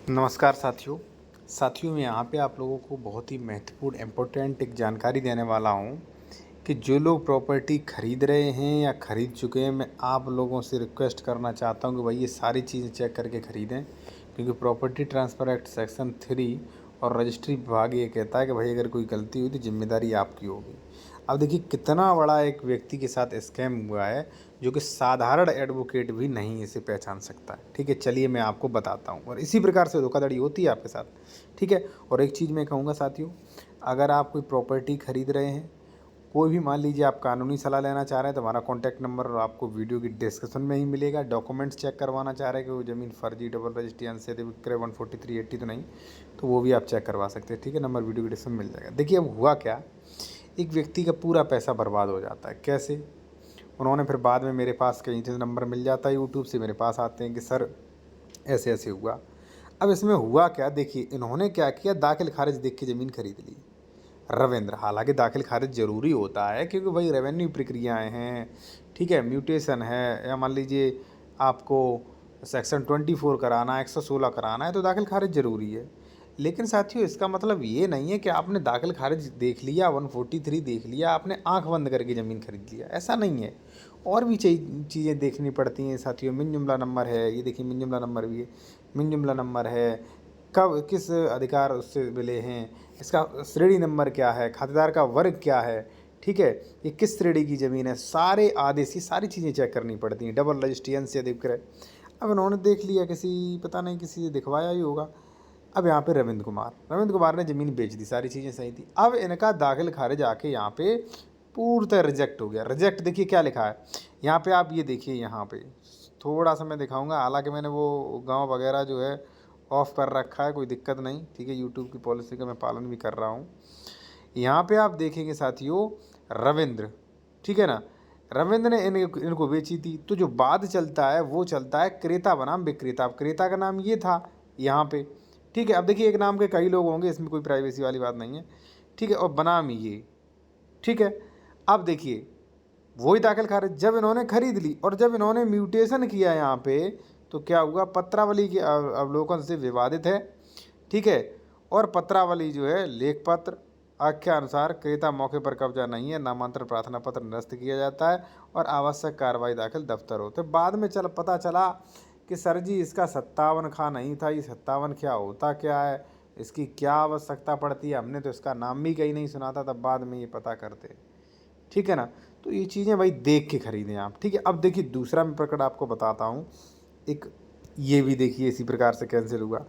नमस्कार साथियों मैं यहाँ पे आप लोगों को बहुत ही महत्वपूर्ण इम्पोर्टेंट एक जानकारी देने वाला हूँ कि जो लोग प्रॉपर्टी ख़रीद रहे हैं या ख़रीद चुके हैं, मैं आप लोगों से रिक्वेस्ट करना चाहता हूँ कि भाई ये सारी चीज़ें चेक करके ख़रीदें, क्योंकि प्रॉपर्टी ट्रांसफ़र एक्ट सेक्शन 3 और रजिस्ट्री विभाग ये कहता है कि भाई अगर कोई गलती हुई तो जिम्मेदारी आपकी होगी। अब देखिए कितना बड़ा एक व्यक्ति के साथ स्कैम हुआ है, जो कि साधारण एडवोकेट भी नहीं इसे पहचान सकता है। ठीक है, चलिए मैं आपको बताता हूँ। और इसी प्रकार से धोखाधड़ी होती है आपके साथ। ठीक है, और एक चीज़ मैं कहूँगा साथियों, अगर आप कोई प्रॉपर्टी खरीद रहे हैं, कोई भी मान लीजिए आप कानूनी सलाह लेना चाह रहे हैं, तो हमारा कॉन्टैक्ट नंबर आपको वीडियो की डिस्क्रिप्शन में ही मिलेगा। डॉक्यूमेंट्स चेक करवाना चाह रहे हैं कि वो ज़मीन फर्जी, डबल रजिस्ट्री, अनसैध विक्रय 14380 तो नहीं, तो वो भी आप चेक करवा सकते हैं। ठीक है, नंबर वीडियो की डिस्क्रिप्शन में मिल जाएगा। देखिए अब हुआ क्या, एक व्यक्ति का पूरा पैसा बर्बाद हो जाता है। कैसे? उन्होंने फिर बाद में मेरे पास कहीं से नंबर मिल जाता है, यूट्यूब से मेरे पास आते हैं कि सर ऐसे ऐसे हुआ। अब इसमें हुआ क्या, देखिए इन्होंने क्या किया, दाखिल खारिज देख के ज़मीन खरीद ली। रविंद्र, हालांकि दाखिल खारिज ज़रूरी होता है, क्योंकि भाई रेवेन्यू प्रक्रियाएं हैं। ठीक है, म्यूटेशन है, या मान लीजिए आपको सेक्शन 24 कराना है, 116 कराना है, तो दाखिल खारिज ज़रूरी है। लेकिन साथियों इसका मतलब ये नहीं है कि आपने दाखिल खारिज देख लिया, 143 देख लिया, आपने आंख बंद करके ज़मीन खरीद लिया, ऐसा नहीं है। और भी चीज़ें देखनी पड़ती हैं साथियों। मिन जुमला नंबर है, ये देखिए मिन जुमला नंबर भी है, मिन जुमला नंबर है, कब किस अधिकार उससे मिले हैं, इसका श्रेणी नंबर क्या है, खातेदार का वर्ग क्या है, ठीक है, ये किस श्रेणी की ज़मीन है, सारे आदेश, ये सारी चीज़ें चेक करनी पड़ती हैं। डबल रजिस्ट्री, अनसैध विक्रय, अब इन्होंने देख लिया, किसी पता नहीं किसी से दिखवाया ही होगा। अब यहाँ पे रविंद्र कुमार ने ज़मीन बेच दी, सारी चीज़ें सही थी। अब इनका दाखिल खारिज आके यहाँ पे पूर्णतः रिजेक्ट हो गया। रिजेक्ट देखिए क्या लिखा है यहाँ पे, आप ये देखिए, यहाँ पे थोड़ा सा मैं दिखाऊंगा, हालांकि मैंने वो गांव वगैरह जो है ऑफ कर रखा है, कोई दिक्कत नहीं। ठीक है, यूट्यूब की पॉलिसी का मैं पालन भी कर रहा हूँ। यहाँ पे आप देखेंगे साथियों, रविंद्र, ठीक है ना, रविंद्र ने इनको बेची थी। तो जो बाद चलता है वो चलता है क्रेता बनाम विक्रेता। अब क्रेता का नाम ये था यहाँ पे। ठीक है, अब देखिए एक नाम के कई लोग होंगे, इसमें कोई प्राइवेसी वाली बात नहीं है। ठीक है, और बनाम ये, ठीक है। अब देखिए वही दाखिल खारिज जब इन्होंने खरीद ली और जब इन्होंने म्यूटेशन किया यहाँ पे, तो क्या हुआ, पत्रावली के अवलोकन से विवादित है। ठीक है, और पत्रावली जो है लेखपत्र आख्या अनुसार क्रेता मौके पर कब्जा नहीं है, नामांतरण प्रार्थना पत्र निरस्त किया जाता है और आवश्यक कार्रवाई दाखिल दफ्तर होते। बाद में पता चला कि सर जी इसका 57 खा नहीं था, ये 57 क्या होता क्या है, इसकी क्या आवश्यकता पड़ती है, हमने तो इसका नाम भी कहीं नहीं सुना था, तब बाद में ये पता करते। ठीक है ना, तो ये चीज़ें भाई देख के खरीदें आप। ठीक है, अब देखिए दूसरा मैं प्रकरण आपको बताता हूँ। एक ये भी देखिए इसी प्रकार से कैंसिल हुआ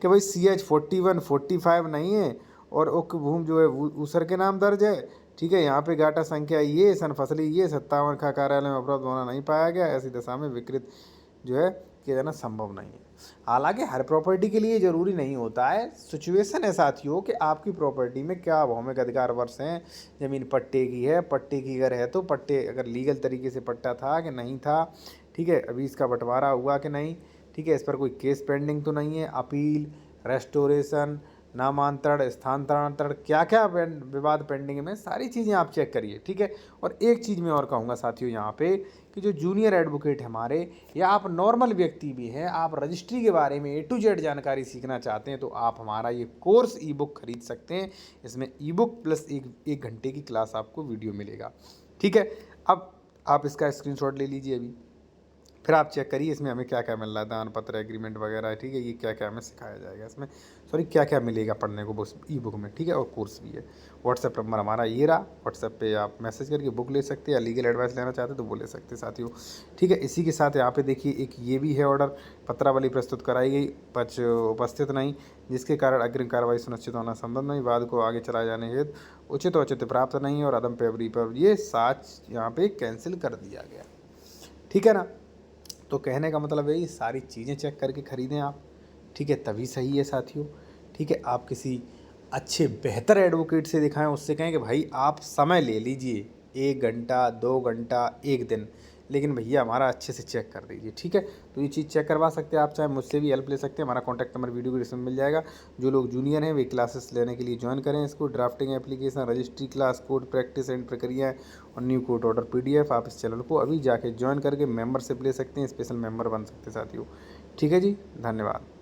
कि भाई CH 4145 नहीं है और उक्त भूमि जो है ऊसर के नाम दर्ज है। ठीक है, यहाँ पे गाटा संख्या ये, सन फसली ये, 57 का कार्यालय में उपलब्ध होना नहीं पाया गया, ऐसी दशा में विकृत जो है किया जाना संभव नहीं है। हालांकि हर प्रॉपर्टी के लिए ज़रूरी नहीं होता है, सिचुएशन है साथियों कि आपकी प्रॉपर्टी में क्या भौमिक अधिकार वर्ष हैं, ज़मीन पट्टे की है, पट्टे की अगर है तो पट्टे अगर लीगल तरीके से पट्टा था कि नहीं था। ठीक है, अभी इसका बंटवारा हुआ कि नहीं, ठीक है, इस पर कोई केस पेंडिंग तो नहीं है, अपील, रेस्टोरेशन, नामांतरण, स्थानांतरण, क्या क्या विवाद पेंडिंग में, सारी चीज़ें आप चेक करिए। ठीक है, और एक चीज़ मैं और कहूँगा साथियों यहाँ पे कि जो जूनियर एडवोकेट हमारे, या आप नॉर्मल व्यक्ति भी हैं, आप रजिस्ट्री के बारे में A to Z जानकारी सीखना चाहते हैं, तो आप हमारा ये कोर्स ई बुक खरीद सकते हैं। इसमें ई बुक प्लस एक घंटे की क्लास आपको वीडियो मिलेगा। ठीक है, अब आप इसका स्क्रीनशॉट ले लीजिए अभी, फिर आप चेक करिए इसमें हमें क्या क्या मिल रहा है, दान पत्र, एग्रीमेंट वगैरह। ठीक है, ये क्या क्या हमें सिखाया जाएगा इसमें, सॉरी क्या क्या मिलेगा पढ़ने को बुक ई बुक में। ठीक है, और कोर्स भी है। व्हाट्सएप नंबर हमारा ये रहा, व्हाट्सएप पे आप मैसेज करके बुक ले सकते हैं, या लीगल एडवाइस लेना चाहते हैं तो वो ले सकते हैं साथियों। ठीक है, इसी के साथ यहाँ पे देखिए एक ये भी है ऑर्डर, पत्रावली प्रस्तुत कराई गई, पक्ष उपस्थित नहीं, जिसके कारण अग्रिम कार्रवाई सुनिश्चित होना संभव नहीं, वाद को आगे चलाए जाने हेतु उचित औचित्य प्राप्त नहीं और अदम पेवरी पर ये साच यहाँ पे कैंसिल कर दिया गया। ठीक है ना, तो कहने का मतलब है ये सारी चीज़ें चेक करके ख़रीदें आप। ठीक है, तभी सही है साथियों। ठीक है, आप किसी अच्छे बेहतर एडवोकेट से दिखाएं, उससे कहें कि भाई आप समय ले लीजिए, 1 घंटा 2 घंटा 1 दिन, लेकिन भैया हमारा अच्छे से चेक कर दीजिए। ठीक है, तो ये चीज़ चेक करवा सकते हैं आप, चाहे मुझसे भी हेल्प ले सकते हैं। हमारा कॉन्टैक्ट नंबर वीडियो के डिस्क्रिप्शन में मिल जाएगा। जो लोग जूनियर हैं वे क्लासेस लेने के लिए ज्वाइन करें इसको। Drafting application, registry class, court practice and प्रक्रिया और न्यू कोर्ट ऑर्डर PDF आप इस चैनल को अभी जाके ज्वाइन करके मेंबरशिप ले सकते हैं, स्पेशल मेंबर बन सकते हैं साथियों। ठीक है जी, धन्यवाद।